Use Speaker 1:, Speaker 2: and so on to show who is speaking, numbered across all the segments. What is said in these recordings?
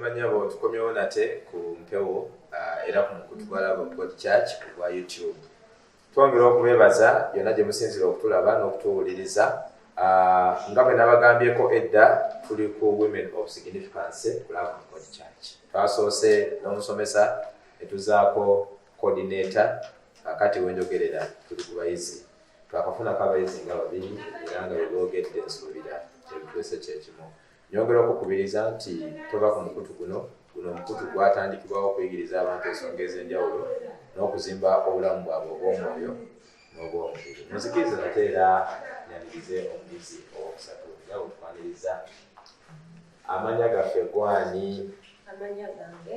Speaker 1: banyabo tukomyewo nate ku mpewo era ku mukutu gwa Love of God Church ku YouTube. Twongera okubebaza yonna gye musinzira okutulaba n'okutuwuliriza. Nga bwe nabagambyeko edda tuli ku Women of Significance ku Love of God Church. Twasoose n'omusomesa etuzaako coordinator akati wenjogerera tuli ku bayizi. Twakafunako abayizi nga babiri era nga beboogedde nsuubira ebituuse kyekimu. Nyongera okukubiriza nti toba ku mukutu guno omukutu gwatandikibwawo okuyigiriza abantu ensonga ez'enjawulo n'okuzimba obulamu bwabwe obw'omwoyo n'obw'omubiri. Muzikiriza nate era nyanirize omuyizi owokusatu nga bwe tukwaniriza. Amannya gaffe gwani?
Speaker 2: Amannya gange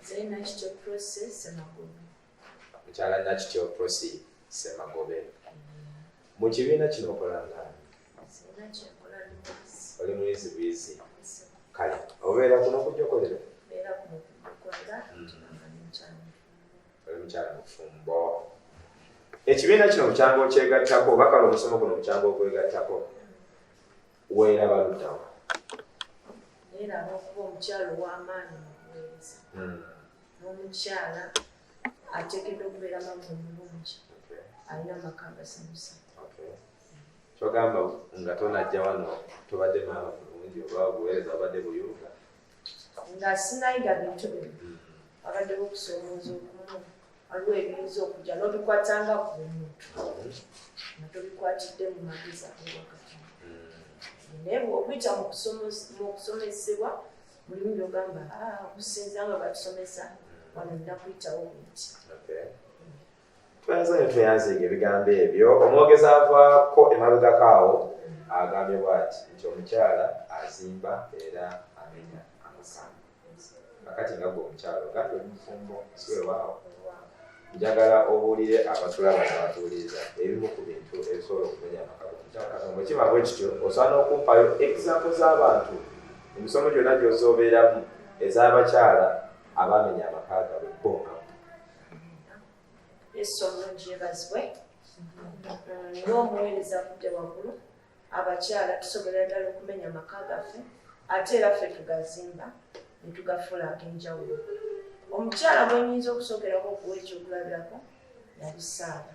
Speaker 2: Zee Nakityo Prosy Semagobe.
Speaker 1: Mukyala Nakityo Prosy Semagobe. Mu kibiina kino okolanga? Oli muyizi bwizi. Kale, obeera kuno kujja okolera?
Speaker 2: Beera kuno kukolera.
Speaker 1: Oli mukyala mufumbo. Ekibiina kino mukyanga okyegattako oba kale omusomo guno mukyanga okwegattako weeraba luddawa?
Speaker 2: Neeraba okuba omukyala ow'amaanyi mu kuweereza. N'omukyala ateekeddwa okubeera mamu omulungi. Alina amaka agasanyusa. Kyogamba
Speaker 1: nga tonajja wano tobadde maama bulungi oba obuweereza obadde buyunga?
Speaker 2: Nga sinayiga bintu bino. Abaddewo okusoomooza okumu. Waliwo ebiyinza okujja n'obikwatanga ku muntu. Nga tobikwatidde mu magezi ag'ewakati. Naye bw'okuyita mu kusomesebwa mulimu by'ogamba okusinza nga batusomesa wano nina kuyitawo bwiti.
Speaker 1: Tweyanzenga ebigambo ebyo. Omwogezi avaako emabegako awo agambye bw'ati nti omukyala azimba era amenya amaka. Kakati nga gwe omukyala ogambye oli mufumbo siwewaawo. Njagala obuulire abatulaba n'abatuwuliriza ebimu ku bintu ebisobola okumenya amaka g'omukyala. Bwe kiba bwe kityo osobola n'okumpayo example z'abantu emisomo gyonna gy'ozoobeeramu ez'abakyala abaamenya amaka gaabwe bonka.
Speaker 2: Essomo lyebazibwe ng'omuweereza avudde waggulu abakyala tusobola ddala okumenya amaka gaffe ate era ffe tugazimba ne tugafuula ag'enjawulo. Omukyala bwe nnyinza okusookerako okuwa ekyokulabirako yabisaala.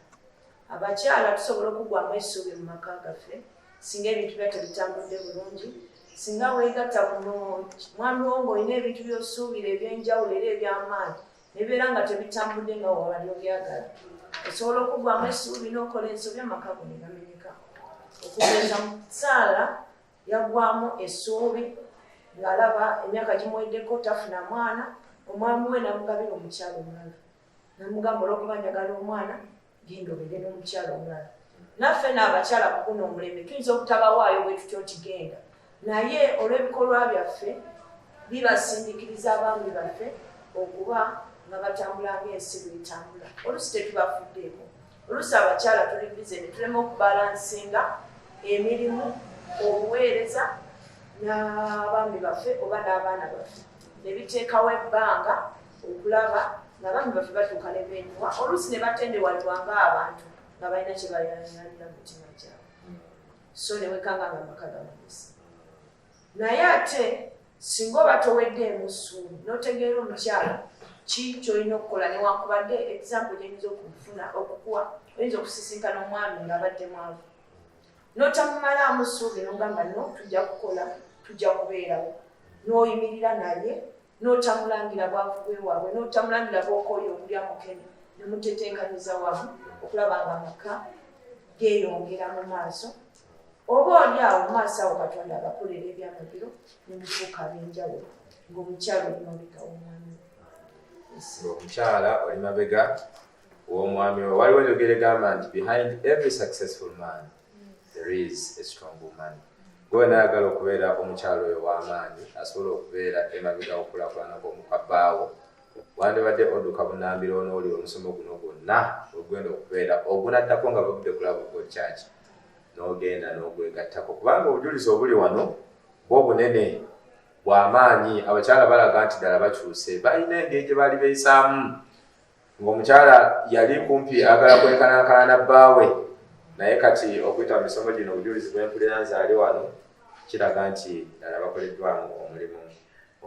Speaker 2: Abakyala tusobola okuggwamu essuubi mu maka gaffe singa ebintu byaffe bitambudde bulungi. Singa weegatta kuno mwami wo ng'olina ebintu by'osuubira eby'enjawulo era eby'amaanyi nebeera nga tebitambudde nga wabali obyagala. Osobola okuggwamu essuubi n'okola ensobi amaka go ne gamenyeka. Okugeza mu kusaala yaggwamu essuubi ng'alaba emyaka gimuweddeko tafuna mwana, omwami we namugabira omukyala omulala. Namugamba olw'okuba njagala omwana genda obeere n'omukyala omulala. Naffe n'abakyala ku guno omulembe tuyinza okutabawaayo bwe tutyo kigenda. Naye olw'ebikolwa byaffe bibasindiikiriza abaami baffe okuba nga batambula ng'ensi bw'etambula. Oluusi tetubafuddeeko. Oluusi abakyala tuli bize ne tulema okubalansinga emirimu, obuweereza n'abaami baffe oba n'abaana baffe. Ne biteekawo ebbanga okulaba ng'abaami baffe batuuka ne beenyiwa. Oluusi ne batendewalibwa ng'abantu nga balina kye bayanalira mu mitima gyabwe. So ne wekanga nga amaka gamagezi. Naye ate singa oba toweddeemu ssuubi n'otegeera omukyala ki ky'olina okukola newankubadde example gy'oyinza okukuwa oyinza okusisinkana omwami ng'abadde mwavu n'otamumalaamu ssuubi n'ogamba no tujja kukola tujja kubeerawo n'oyimirira naye n'otamulangira bwavu bwewaabwe n'otamulangira bw'okooye okulya mukene ne mutetenkaniza wamu okulaba nga amaka geeyongera mu maaso. Oba oli awo mu maaso awo Katonda abakolera ebyamagiro ne mufuuka ab'enjawulo ng'omukyala oli mabega w'omwami we.
Speaker 1: Omukyala oli mabega w'omwami we. Waliwo enjogera egamba nti behind every successful man there is a strong woman. Gwe naayagala okubeera omukyala oyo w'amaanyi asobola okubeera emabega w'okulaakulana kw'omukabbaawo. Wandibadde odduka bunambiro n'oli omusomo guno gwonna ogenda okubeera ogunaddako nga bavudde ku Love of God Church n'ogenda n'ogwegattako kubanga obujulizi obuli wano bwo bunene bw'amaanyi. Abakyala balaga nti ddala bakyuse balina engeri gye baali beeyisaamu ng'omukyala yali kumpi agala kwenkanankana na bbaawe naye kati okuyita mu misomo gino obujulizi bw'empulira nzaali wano kiraga nti ddala bakoleddwamu omulimu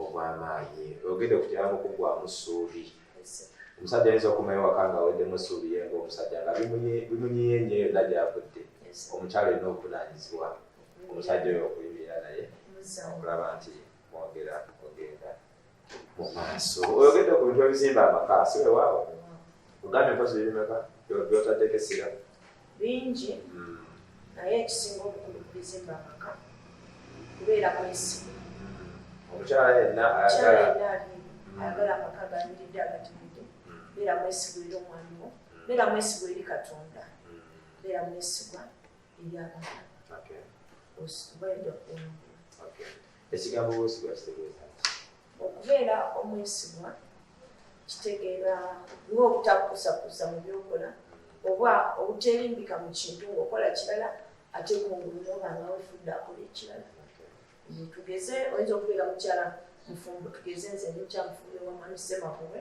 Speaker 1: obw'amaanyi ogende okutyamu kugwamu ssuubi omusajja ayinza okumayo waka nga aweddemu essuubi ye ng'omusajja nga bimunyiyenye yonna gy'avudde omukyala olina obuvunaanyizibwa omusajja oyo okuyimirira naye okulaba nti mwongera ogenda mu maaso oyogedde ku bintu ebizimba amaka si wewaawo ugambye mpozi birimeka byotaddeko essira
Speaker 2: bingi naye ekisinga obukulu ku bizimba amaka kubeera mwesibu
Speaker 1: omukyala yenna
Speaker 2: ayagala amaka gamiridde agatiridde beera mwesigwa eri omwami wo beera mwesigwa eri Katonda beera mwesigwa eri abantu ositubwedde okuwangula
Speaker 1: ekigambo bwesigwa kitegeeza
Speaker 2: okubeera omwesigwa kitegeera ng'obutakusakusa mu byokola oba obuterimbika mu kintu ng'okola kirala ate kungulira oba nga wefudde akola ekirala tugeze oyinza okubeera mukyala mufumbo tugeze nze ndimukyamufumbire wamwami Ssemavubwe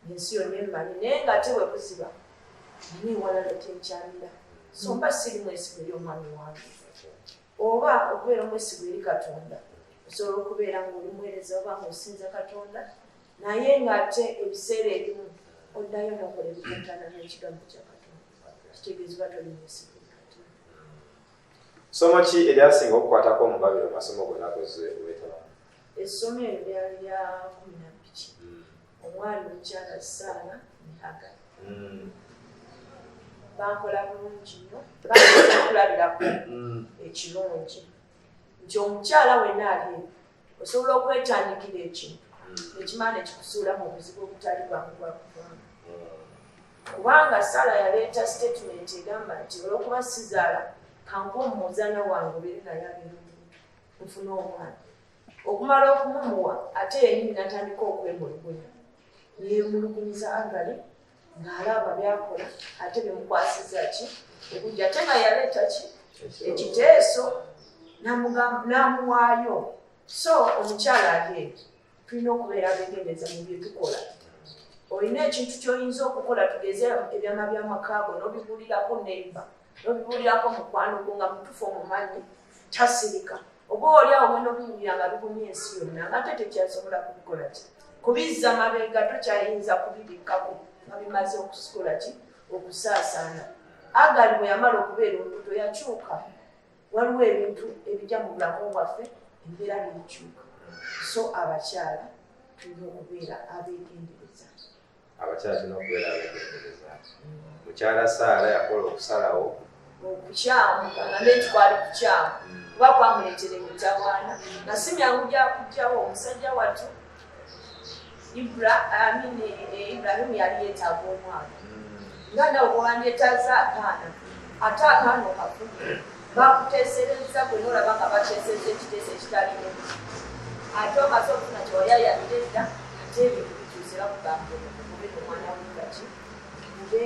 Speaker 2: ensi yonna emmanyi naye ng'ate bwe kuziba nina ewalala tenkyamira so mba siri mwesigwa eri omwami wange oba okubeera omwesigwa eri Katonda osobola okubeera ng'oli muweereza oba ng'osinza Katonda naye ng'ate ebiseera ebimu oddayo n'okola ebikutana n'ekigambo kya Katonda kitegeezebwa toli mwesigwa eri Katonda.
Speaker 1: Somo ki eryasinga okukwatako omugabiro masomo gonna wetaba?
Speaker 2: Essomo eryo lyali lya 12 omwali omukyala Saala ne Hagari. Bankola bulungi nnyo bakulabirako ekirungi nti omukyala wenna ali osobola okwetandikira ekintu ekimala nekikusuula mu buzibu obutali bwangu bwakuvaamu kubanga Saala yaleeta statement egamba nti olwokuba sizaala kankuwa omuzana wange obeere naye abeera omuntu nfuna omwana okumala okumumuwa ate yennyini natandika okwemulugunya yemulugunyiza Hagari ng'alaba byakola ate bimukwasiza ki okujja ate nga yaleeta ki ekiteeso n'amuwaayo so omukyala ateeti tulina okubeera abeegendeza mu bye tukola olina ekintu ky'oyinza okukola tugeze ebyama by'amakaago n'obibulirako neiba n'obibulirako mukwano gwo nga mutufu omumanyi tasirika oba oli awo gwe n'obiwulira nga bigumya ensi yonna nga ate tekyasobola kubikola ki kubizza mabega tokyayinza kubibikkako nga bimaze okukola ki okusaasaana Hagari bwe yamala okubeera olubuto yakyuka waliwo ebintu ebijja mu bulamu bwaffe embeera nekyuka so abakyala tulina okubeera abeegendereza
Speaker 1: mukyala Saala yakola okusalawo
Speaker 2: okukyamu kangambe nti kwali kukyamu kuba kwamuleetera emitabwana nga si myangu gyakugjawo omusajja wattu Ibrahimu yali yeetaaga omwana nga nawe bwewandyetaaza akaana ate akaana okafuna bakuteesereza gwe nolaba nga bateeseza ekiteeso ekitalimu ate omaze okufuna kyewayayanira edda ate ebintu bikyusira kugamba obe omwana wulaki mube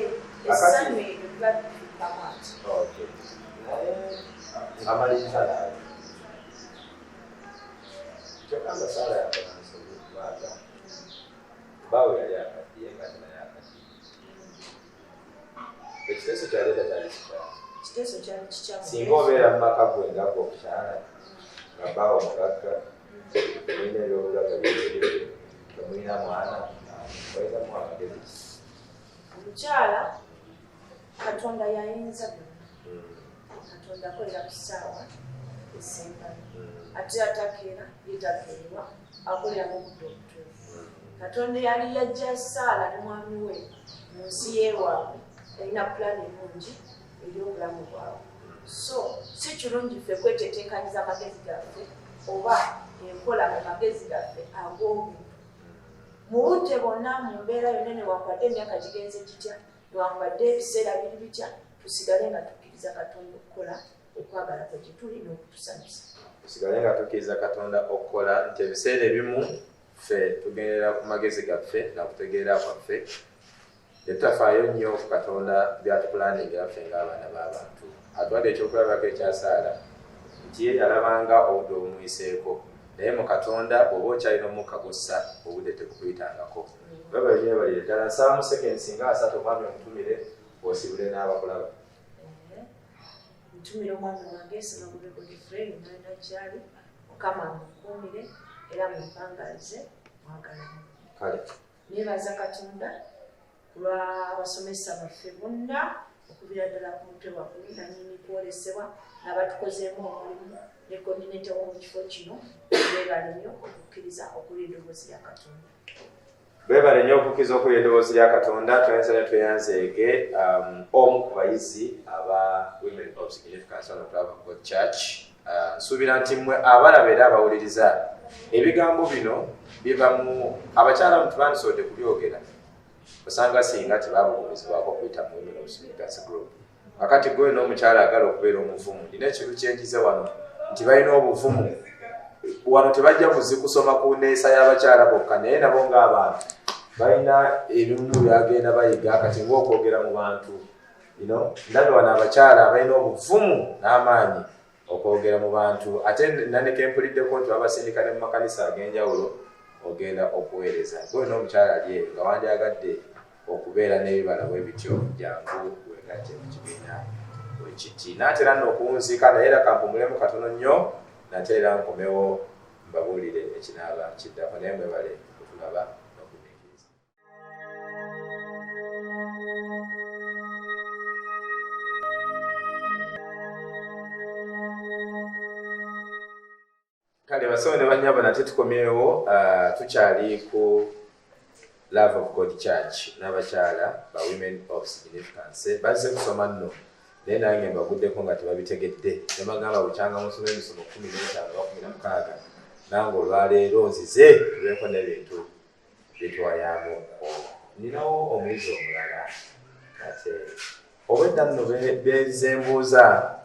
Speaker 2: essanyu ebyo biba bifiikamu ati
Speaker 1: amaliriza naye kyokamba Saala yakola nsobi okubaaga baawe yali akaddiye nga naye akaddiye ekiteeso kyaleeta kyali kikyamu
Speaker 2: ekiteeso kyali kikyamu
Speaker 1: singa obeera mu maka gwe nga gwe okukyala nga baawe omugagga mulina ebyobugagga byebirebe nga mulina mwana oyinamu amagezi
Speaker 2: omukyala Katonda yayinza byonna Katonda akolera ku ssaawa esembala ate atakeera yetakeerwa akolera mu budde obutuufu Katonda yali yajja Saala ne mwami we mu nsi y'ewaabwe yalina pulaani ennungi ery'obulamu bwabwe so si kirungi ffe kweteteekanyiza amagezi gaffe oba enkola mu magezi gaffe ag'obuntu mu budde bonna mu mbeera yonna newankubadde emyaka gigenze gitya newankubadde ebiseera biri bitya tusigale nga tukkiriza Katonda okukola okwagala kwe gye tuli n'okutusanyusa
Speaker 1: tusigale nga tukkiriza Katonda okukola nti ebiseera ebimu ffe tugendera ku magezi gaffe nakutegeera kwaffe tetutafaayo nnyo ku Katonda byatupulaaningira ffe ng'abaana b'abantu atwadde ekyokulabako ekya Saala nti ye yalabanga obudde obumwiseeko naye mu Katonda bw'oba okyalina omukka gussa obudde tekukuyitangako bebalire ddala nsaba mu sekensi nga 3 omwami omutumire osibule n'abakulaba
Speaker 2: ntumire omwami wange Ssemavubwe Godfrey nakyali Mukama amukuumire era mumpangaze mwagalana.
Speaker 1: Kale.
Speaker 2: Nebaza Katonda kulw'abasomesa baffe bonna okubira ddala ku mutwe waggulu nannyini kwolesebwa n'abatukozeemu omulimu ne kontinente w'omu kifo kino beebale nnyo okukkiriza okuwulira eddoboozi lya Katonda.
Speaker 1: Beebale nnyo okukkiriza okuwulira eddoboozi lya Katonda. Twenze ne tweyanzeege omu ku bayizi aba Women of Significance of God Church. Nsuubira nti mmwe abalaba era abawuliriza ebigambo bino biva mu abakyala mutubandisodde kubyogera osanga singa tebabuulizibwako okuyita mu Women of Significance Group. Kakati gwe n'omukyala agala okubeera omuvumu nina ekintu kyenjize wano nti balina obuvumu wano tebajja kuzi kusoma ku nneeyisa y'abakyala bokka naye nabo ng'abantu balina ebimu byagenda bayiga kati ng'okwogera mu bantu ndabe wano abakyala balina obuvumu n'amaanyi okwogera mu bantu ate nanekempuliddeko nti babasindika ne mu makanisa ag'enjawulo ogenda okuweereza. Gwe n'omukyala ali eyo nga wandyagadde okubeera n'ebibala bwe bityo jangu wegatte mu kibiina wekiti. Naatera nno okuwunziika naye era kampumulemu katono nnyo nate era nkomewo mbabuulire ekinaaba kiddako naye mwebale okutulaba n'okuneekiriza. Kale basawo ne bannyabo nate tukomyewo tukyali ku Love of God Church n'abakyala ba Women of Significance. Bazze kusoma nno naye nange mbaguddeko nga tebabitegedde ne bagamba bukyanga musome emisomo 15 nange olwaleero nzize tubeeko n'ebintu bitwayamu. Ninawo omuyizi omulala ate obwedda nno benzembuuza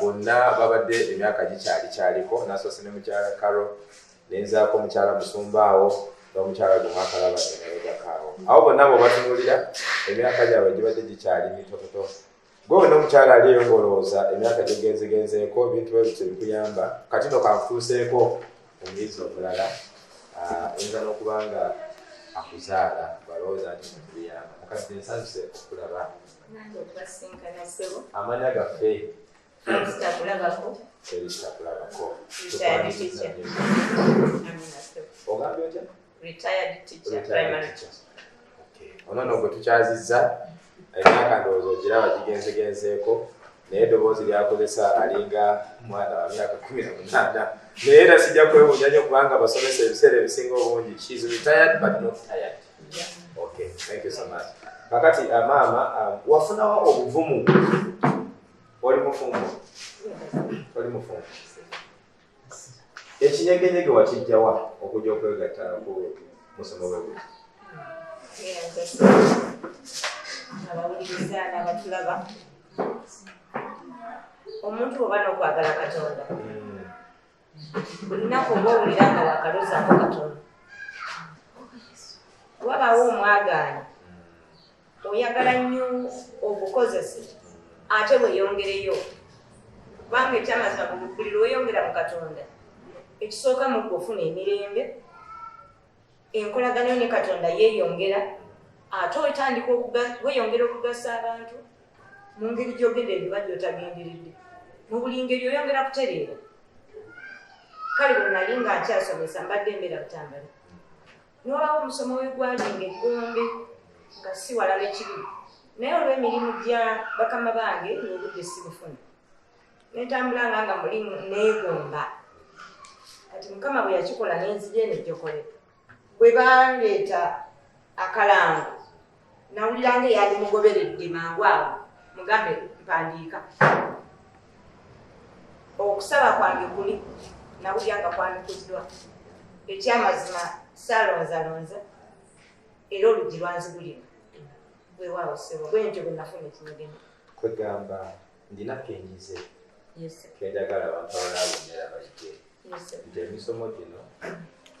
Speaker 1: bonna babadde emyaka gikyaliko nasoose ne mukyala Karo nenzaako mukyala Musumbaawo n'omukyala Gumwakalaba nenayejakaawo. Awo bonna bo batunuulira emyaka gyabwe gibadde gikyali mitototo. Gwe n'omukyala ali eyo ng'olowooza emyaka gigenzegenzeeko ebintu ebyo bikuyamba kati no kankutuuseeko omuyizi omulala oyinza n'okuba nga akuzaala balowooza nti mutubiyamba mukadde nsanyuse okulaba amanya gaffe kitakulabako ogambye otya onono gwe tukyazizza emyaka ndowooza ogiraba gigenzegenzeeko naye eddoboozi lyakozesa alinga mwana wa myaka 18 naye era sijja kwebuunya nnyo kubanga basomesa ebiseera ebisinga obungi she's retired but not tired. Okay, thank you so much. Kakati maama wafunawo obuvumu oli mufumbo ekinyegenyege wakijjawa okujja okwegatta ku musomo bwe guti?
Speaker 2: Abawuliriza n'abatulaba omuntu oba n'okwagala Katonda buli lunaku oba owulira nga wakalozaako Katonda wabaawo omwagaanya oyagala nnyo obukozese ate bweyongereyo kubanga ekyamazima buli lweyongera mu Katonda ekisooka mu kufuna emirembe enkolagano ne Katonda yeeyongera ate otandika weyongera okugasa abantu mu ngeri gy'ogenda ebibajja otagenderedde mu buli ngeri oyongera kutereera. Kale bwe nali nga nkyasomesa mbadde mbeera butambala n'olwawo omusomo we gwalinga eggombe nga si walala ekibibi naye olw'emirimu gya bakama bange n'obudde sibufuna nentambulanga nga mulimu neegomba kati Mukama bwe yakikola n'enzije nejjokolera bwe baleeta akalango nawuliranga eyali mugoberedde mangu awo mugambe mpandiika okusaba kwange kuli nawulyanga kwandikuziddwa ekyamazima saalonzalonza era oluggi lwanzigulira bwewaawo sebo bwentyo bwe nafuna ekinyegenye
Speaker 1: kwegamba ndina kenyize kenjagala abantu abalabonera balijje nti emisomo gino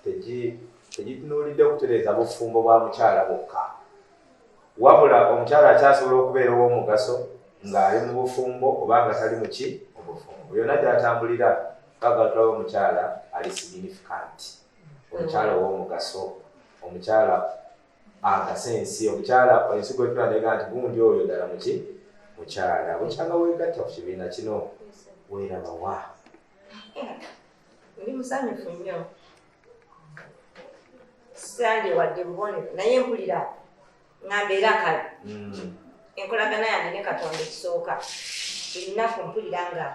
Speaker 1: tegitunuulidde okutereeza bufumbo bwa mukyala bwokka wabula omukyala akyasobola okubeera ow'omugaso ng'ali mu bufumbo oba nga tali muki obufumbo yonna gy'atambulira bagatulawo omukyala ali significant omukyala ow'omugaso omukyala agasensi omukyala ensi gwe tulandega nti gundi oyo ddala muki mukyala bukyanga weegatta ku kibiina kino weerabawa
Speaker 2: ndi musanyufu nnyo sande wadde bubonero naye mpulira ng'ambe era kale enkolagana yange ne Katonda ekisooka buli nnaku mpulira nga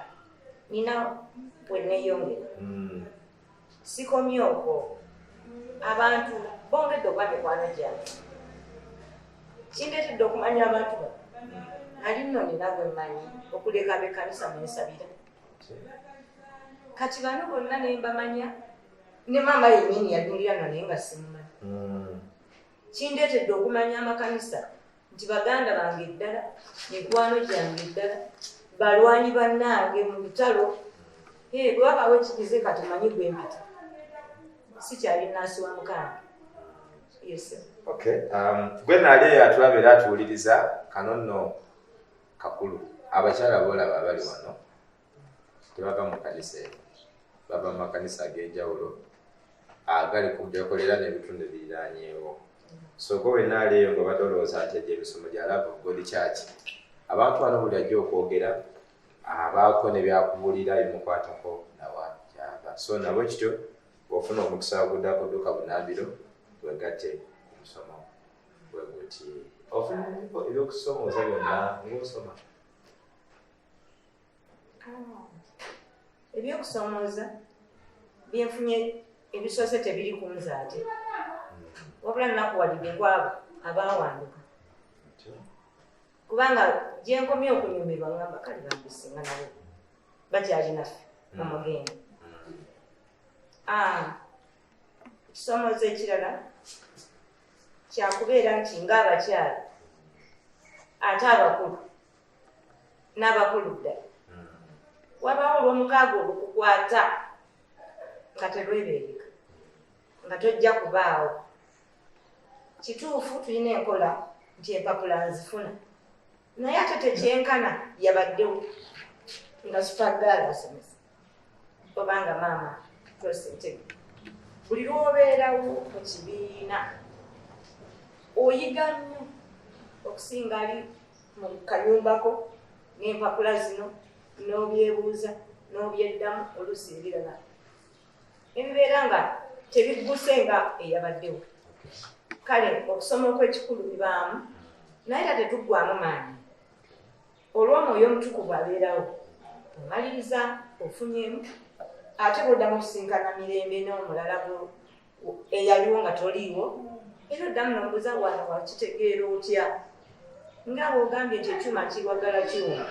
Speaker 2: nina bwe neeyongera sikomye okwo abantu bongedde okuba mikwano gyange kindeetedde okumanya abantu ba nali nno nina bwe mmanyi okuleka ab'ekkanisa mwensabira kati bano bonna ne mbamanya ne maama yennyini yadulira no naye nga simumanyi kindeetedde okumanya amakanisa nti baganda bange eddala mikwano gyange eddala balwanyi bannange mu lutalo bwe wabaawo ekigize katumanyi gwe mpita sikyali naasi wa mukama
Speaker 1: gwe naali eyo atulaba era atuwuliriza kano nno kakulu abakyala boolaba abali wano tebava mu kanisa eyo bava mu makanisa ag'enjawulo agali ku byakolera n'ebitundu ebiriraanyeewo so gwe wenaali eyo nga obadde olowooza nti ejja emisomo gya Love of God Church abantu bano buli ajja okwogera abaako ne byakubuulira bimukwatako nawakyava so nabo kityo bw'ofuna omukisa oguddako dduka bunaabiro wegatte ku musomo bwe guti ofunako ebyokusomooza byonna ng'osoma
Speaker 2: ebyokusomooza byenfunye ebisoose tebiri kunze ate wabula nnakuwalidde nkwabo abaawanduka kubanga gye nkomye okunyumirwa ngamba kale bambisinga nabo bakyali naffe omugendo ekisomooza ekirala kyakubeera nti ng'abakyala ate abakulu n'abakulu ddala wabaawo olw'omukaaga olukukwata nga terwebeereka nga tojja kubaawo kituufu tulina enkola nti empapula nzifuna naye ate tekyenkana yabaddewo nga supagaala asomesa obanga maama prosentege buli lw'obeerawo mu kibiina oyiga nnyo okusinga ali mu kanyumbako n'empapula zino n'obyebuuza n'obyeddamu oluusi ebirala ebibeera nga tebigguse nga eyabaddewo kale okusoma okw'ekikulu bibaamu naye ate tetuggwamu maanyi olw'omwoyo omutukuvu abeerawo omaliriza ofunyemu ate bw'oddamu okusinkana mirembe n'omulala eyaliwo nga toliiwo era oddamu n'ombuuza wano wakitegeera otya nga bw'ogambye nti ekyuma kirwagala kiwuma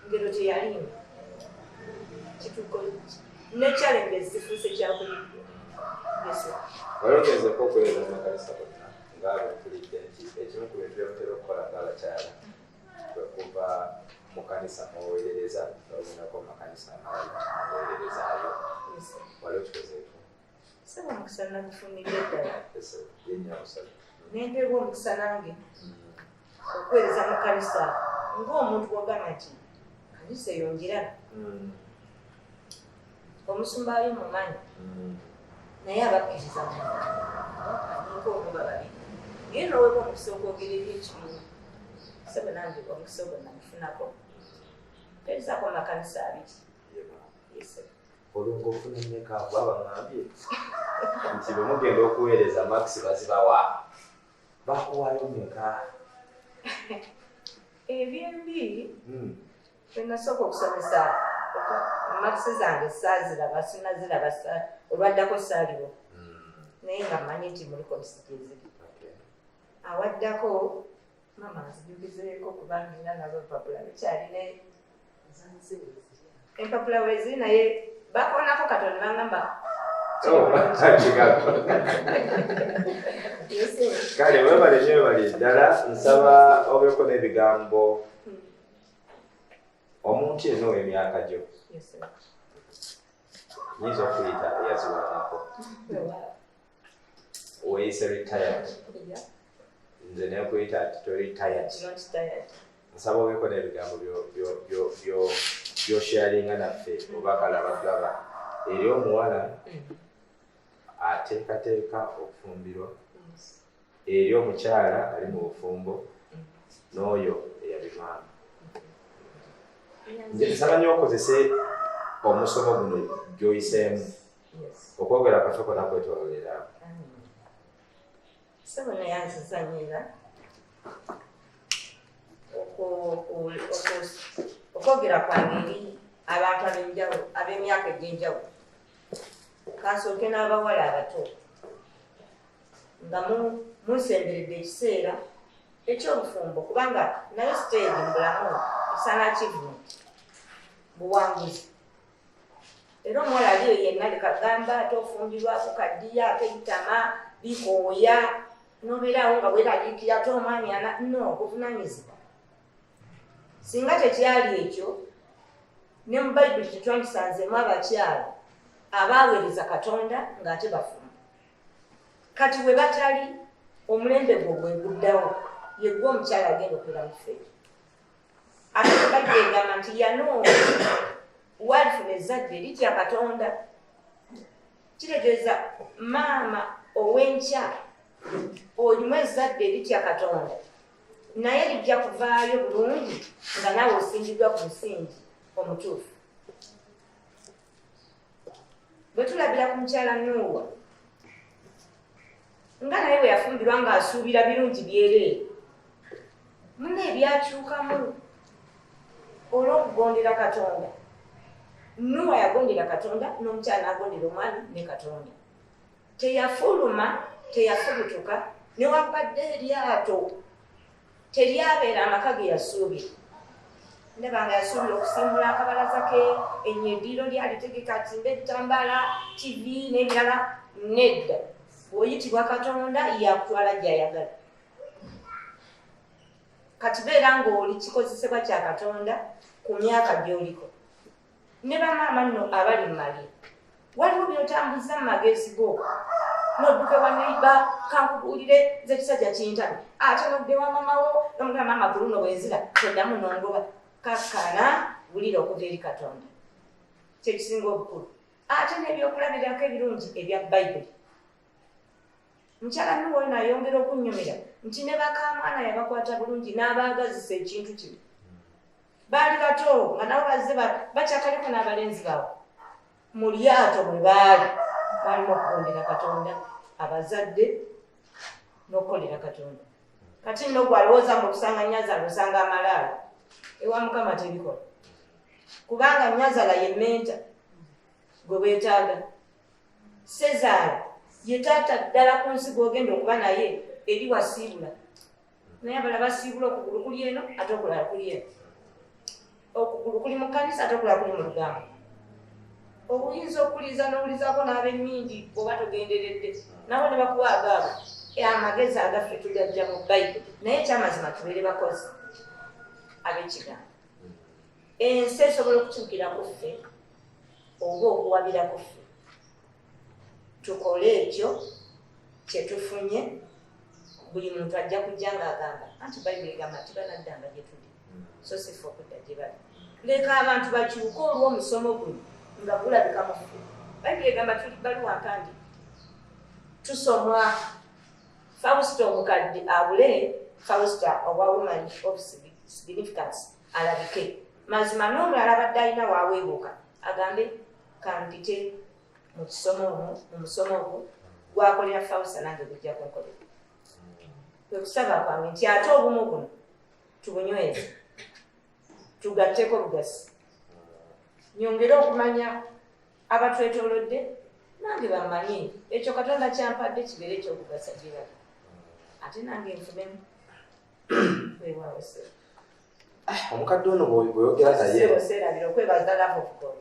Speaker 2: ngero teyalimu kitukoleki ne challenge zifuuse kyakulidde
Speaker 1: walogezeko okuweereza mu makanisa gonna ng'abetulidde nti ekimu ku bintu byemutera okukola ng'abakyala kwe kuva mu kanisa muweerereza n'ogenako mu makanisa amalala muweererezaayo wali okikozeeko
Speaker 2: saba omukisa nagufunidde eddala
Speaker 1: yenyamusaba
Speaker 2: nempeebwa omukisa nange okuweereza mu kanisa ng'omuntu wagana nti kanisa eyongira omusumbayo mumanyi naye abakkiriza nk'omuba babiri naye noweka omukisa okwogera ebyekibiina sebe nange omukisa ogwo namufunako perizako mu makanisa abiri
Speaker 1: olwo ng'ofuna mmeka bwaba ngambye nti bwe mugenda okuweereza makisi bazibawa bakuwayo mmeka
Speaker 2: ebyembi enasooka okusomesa makisi zange saaziraba sinaziraba olwaddako saaliwo naye nga mmanyi nti muri komisiti eziri awaddako mama nzijugizeeko kubanga era nabo empapula bikyalina empapula weziri naye bakonako Katonda bangamba
Speaker 1: kale webale nyo webali ddala nsaba obeeko n'ebigambo omuntu yenna ow'emyaka gyo nyinza okuyita eyaziwanako weyise retired nze nekuyita ati toretired nsaba obeeko n'ebigambo byosharinga naffe oba kale abatulaba eri omuwala ateekateeka okufumbirwa eri omukyala ali mu bufumbo n'oyo eyabivaamu nze nsaba nnyo okozese omusomo guno gy'oyiseemu okwogera akafeko nakwetololera
Speaker 2: sebo neyanzizanyira okwogera kwange eri abantu ab'enjawulo ab'emyaka egy'enjawulo kansooke n'abawala abato nga munsemberedde ekiseera eky'obufumbo kubanga nayo stage mu bulamu isana achievement buwanguzi era omuwala aliyo yenna lekagamba ate ofumbirwako kaddiya ate bitama bikooya nobeerawo nga bweraliikira ate omwami no buvunanyizibwa singa tekyali ekyo ne mu bayibuli tetwandisanzemu abakyala abaaweereza katonda ng'ate bafumba kati bwe batali omulembe gwo gweguddawo yegwe omukyala agenda okwera mu ffeero ate bayibuli egamba nti yanoowa walifuna ezzadde litya katonda kitegeeza maama ow'enkya olimu ezzadde litya katonda naye lijja kuvaayo bulungi nga naawe osingibwa ku musingi omutuufu bwe tulabira ku mukyala Nuuwa nga naye bwe yafumbirwa ng'asuubira birungi byereere muna ebyakyukamu olw'okugondera katonda Nuuwa yagondera katonda n'omukyala n'agondera omwami ne katonda teyafuluma teyafubutuka newakubadde eryato teryabeera amaka ge yasuubira ndaba nga yasuubira okusimbula akabalaza ke ennyediro lyalitegeka timba ebitambaala tv n'ebirala nedda bw'oyitibwa katonda yakutwala gy'ayagala kati beera ng'oli kikozesebwa kya katonda ku myaka gy'oliko ne bamaama nno abali mu mali waliwo byotambuza mu magezi go n'odduka ewa neiba kankubuulire nze kisajja kintabi ate n'odda ewa mamawo n'omugamba maama guluno bwenzira toddamu nongoba kakkana wulira okuva eri katonda kyekisinga obukulu ate n'ebyokulabirako ebirungi ebya bayibuli mukyala Nuuwa nayongera okunnyumira nti ne bakamwana yabakwata bulungi n'abaagazisa ekintu kino baali bato nga nabo bazze bakyakaliko n'abalenzi baabwe mu lyato bwe baali balimu okugondera katonda abazadde n'okukolera katonda kati nno gwalowooza mbu okusanga Nyanzala osanga amalaalo ewa Mukama tebikola kubanga Nyanzala ye menta gwe beetaaga Sezaala ye taata ddala ku nsi gw'ogenda okuba naye eri wasiibula naye abala basiibula okugulu kuli eno ate okulala kuli eno okugulu kuli mu kkanisa ate okulala kuli mu lugambo obuyinza okuliza n'owulizaako n'ab'emmindi bw'oba togenderedde nabo ne bakuwa agaabo amagezi agaffe tugajja mu bayibuli naye ekyamazima tubeere bakozi ab'ekigambo ensi esobola okukyukira ku ffe oba okuwabira ku ffe tukole ekyo kyetufunye buli muntu ajja kujja ng'agamba anti bayibuli egamba nti banaddanga gye tuli so sifa okudda gye bali leka abantu bakyuke olw'omusomo guno nga gulabika mu ffe bayibuli egamba tuli baluwaka nti tusomwa Fausto omukadde abule Fausto owa woman of significance alabike mazima n'omulala abadde alina waaweebuuka agambe kampite mu musomo ogwo gwakolera Fausto nange gujja kunkolera kwe kusaba kwange nti ate obumu buno tubunyweze tugatteko bugasi nyongere okumanya abatwetoolodde nange bamanyi ekyo katonda kyampadde kibeere ekyokugasa gye bali ate nange nfunemu weewaawo se
Speaker 1: omukadde ono bw'oyogera naye
Speaker 2: seerabira okwebaza love of God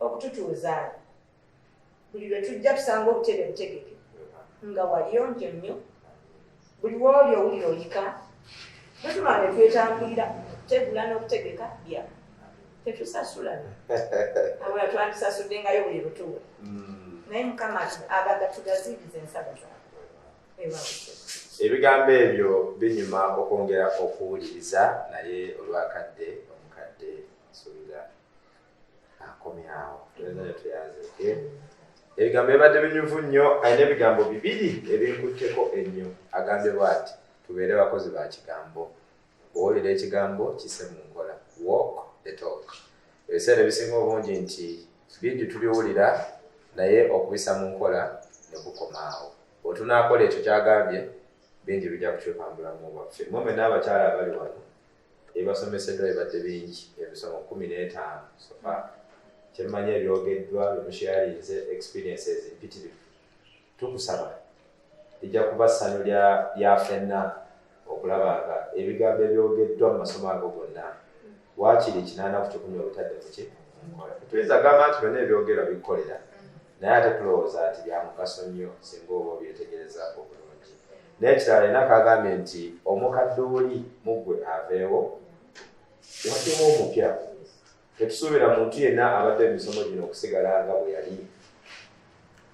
Speaker 2: okututuuzaana buli lwe tujja tusanga obutebe butegeke nga waliyonjo nnyo buli wooli owulira oyika bwetumala ne twetambulira tegula n'okutegeka bya tetusasula abula twandisasuddengayo buli lutuula naye Mukama abaga tugaziiriza ensala zaabwe
Speaker 1: ebigambo ebyo binyuma okwongera okuwuliriza naye olwakadde omukadde suubira akomyawo tulenzayo tuyanzeke ebigambo ebadde binyuvu nnyo alina ebigambo bibiri ebinkutteko ennyo agambye bw'ati tubeere bakozi ba kigambo owulira ekigambo kise mu nkola walk the talk ebiseera ebisinga obungi nti bingi tubiwulira naye okubisa mu nkola ne kukomaawo. Bw'otunaakola ekyo kyagambye bingi bijja kukyuka mu bulamu bwaffe. Mmwe mwenna abakyala abali wano ebibasomeseddwa bibadde bingi, ebisomo 15 sofa kyemmanyi ebyogeddwa bimusharinze experiences mpitirivu. Tukusaba lijja kuba ssanyu lya ffenna okulaba nga ebigambo ebyogeddwa mu masomo ago gonna waakiri 80% obutadde mu nkola. Tuyinza gamba nti byonna ebyogerwa bikolera, naye ate tulowooza nti bya mugaso nnyo singa oba obyetegerezaako obulungi. Naye ekirala yenna kagambye nti omukadde oli muggwe aveewo waddemu omupya. Tetusuubira muntu yenna abadde emisomo gino okusigala nga bwe yali.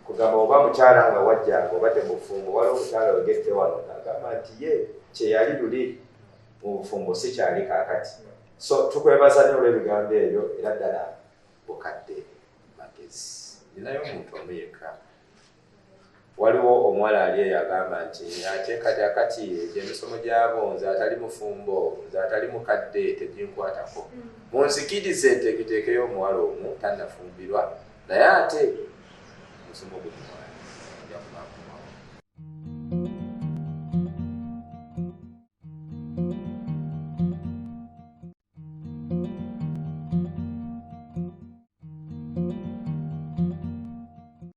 Speaker 1: Kugamba oba mukyala nga wajjanga obadde mu bufumbo, waliwo omukyala wegedde wano n'agamba nti ye kye yali luli mu bufumbo si kyali kaakati. So tukwebaza nnyo olw'ebigambo ebyo era ddala bukadde magezi. Ninayo omuntu omu yekka. Waliwo omuwala ali eyo agamba nti ate kati akati egy'emisomo gy'abo nze atali mufumbo, nze atali mukadde teginkwatako. Munzikirize nteeketeekeyo omuwala omu tannafumbirwa naye ate omusomo gwe mwana.